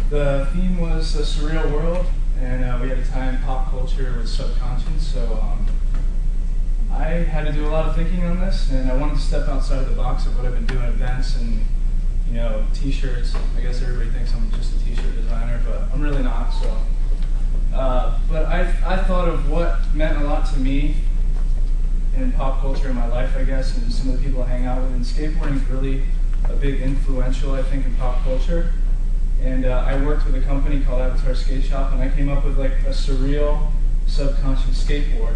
The theme was a surreal world, and we had to tie in pop culture with subconscious. So I had to do a lot of thinking on this, and I wanted to step outside of the box of what I've been doing, events and t-shirts. I guess everybody thinks I'm just a t-shirt designer, but I'm really not. So, but I thought of what meant a lot to me in pop culture in my life, I guess, and some of the people I hang out with. And skateboarding is really a big influential, I think, in pop culture. And I worked with a company called Avatar Skate Shop, and I came up with like a surreal subconscious skateboard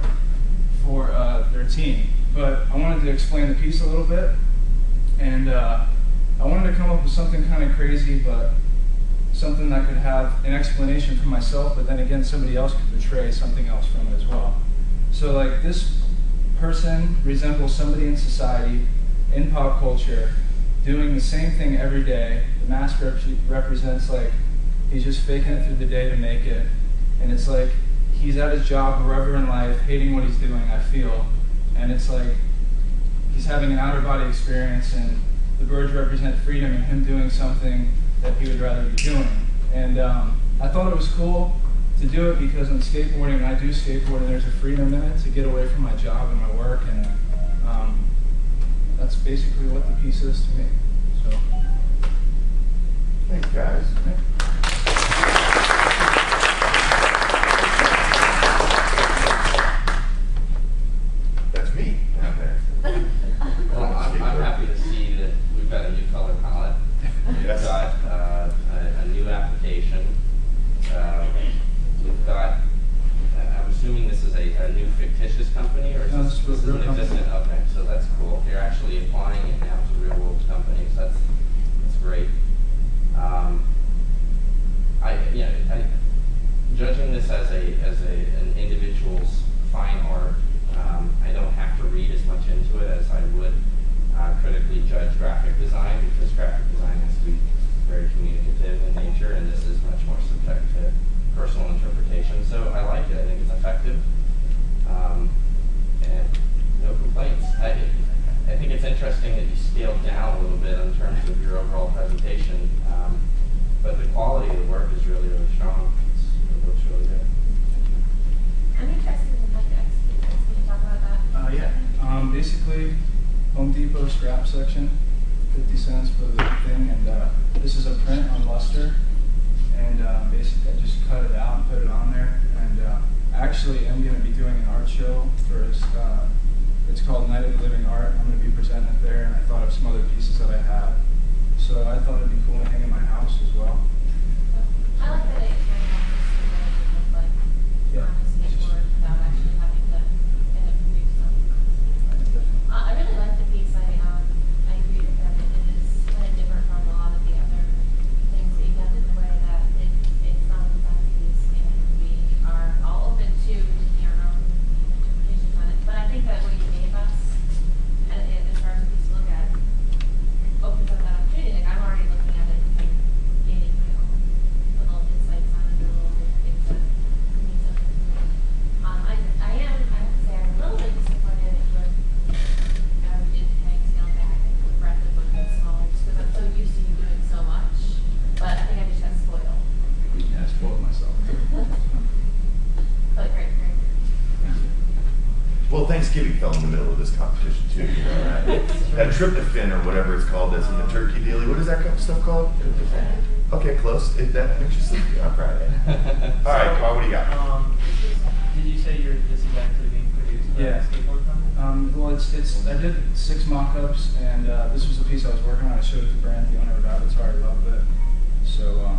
for their team. But I wanted to explain the piece a little bit, and I wanted to come up with something kind of crazy, but something that could have an explanation for myself, but then again somebody else could portray something else from it as well. So like this person resembles somebody in society, in pop culture, doing the same thing every day. The mask represents like he's just faking it through the day to make it, and it's like he's at his job wherever in life, hating what he's doing, I feel, and it's like he's having an outer body experience, and the birds represent freedom and him doing something that he would rather be doing. And I thought it was cool to do it because I'm skateboarding, and I do skateboard, and there's a freedom in it to get away from my job and my work, and that's basically what the piece is to me. So, thanks, guys. That's me down there. Well, I'm happy to see that we've got a new color palette. Yes. We've got a new application. We've got, I'm assuming this is a new fictitious company, or is this an existing? Okay, so that's cool. You're actually applying it now to real world companies. That's great. Judging this as an individual's fine art, I don't have to read as much into it as I would critically judge graphic design, because graphic design has to be very communicative in nature, and this is much more subject to personal interpretation. So I like it. I think it's effective, and no complaints. I think it's interesting that you scaled down a little bit in terms of your overall presentation, but the quality of the work is really, really strong. It looks really good. I'm interested in the projects. Can you talk about that? Yeah. Basically, Home Depot scrap section, 50 cents for the thing, and this is a print on luster, and basically I just cut it out and put it on there, and actually I'm going to be doing an art show for it's called Night of the Living Art. I'm going to be presenting it there, and I thought of some other pieces that I have, so I thought it'd be cool to hang in my house as well. I like that it's very nice to see what it would look like on a skateboard without actually having to end up doing something. I really like the piece. I agree with that. It is kind of different from a lot of the other things that you've done in the way that it's not a design piece, and we are all open to taking our own interpretations on it. But I think that what you gave us, as far as a piece to look at, opens up that opportunity. Like I'm already looking at it and gaining my own little insights on it, or little things that mean something to me. I have to say, I'm a little bit disappointed with we did kind of scale back and the breadth of work that's smaller, just because I'm so used to you doing so much. But I think I just got spoiled. Yeah, I spoiled myself. But great. Well, Thanksgiving fell in the middle of this competition too. You know, that tryptophan or whatever it's called that's in the turkey dealie. What is that stuff called? Okay, close. That makes you sleepy on Friday. All right, Carl, what do you got? Did you say this is actually being produced by a skateboard company? Well, I did 6 mock-ups, and this was the piece I was working on. I showed it to Brent, the owner of Avatar. He loved it. So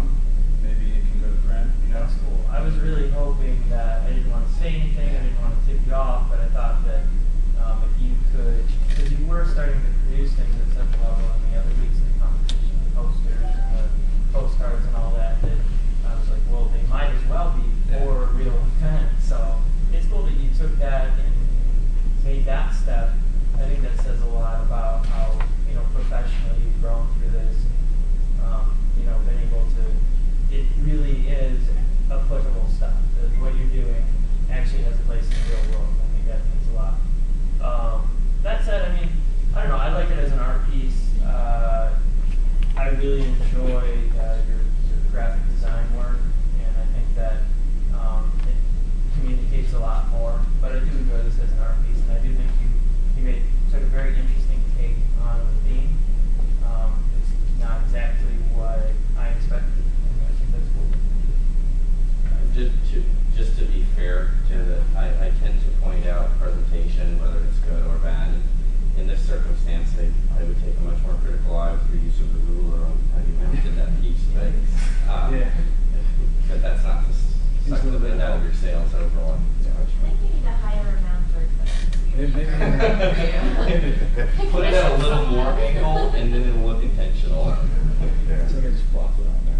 maybe it can go to print. That's cool. I was really hoping that I didn't want to say anything, I didn't want to tip you off, but I thought that if you could, because you were starting to produce things at such a level in the other weeks of the competition, the posters and the postcards and all that, that I was like, well, they might as well be for a real event. So it's cool that you took that and made that step. I think that says a lot about how professionally you've grown through this. your sales over on I think you need to hire a mounter Put it at a little more angle, and then it'll look intentional. Yeah. It's like I just plopped it on there.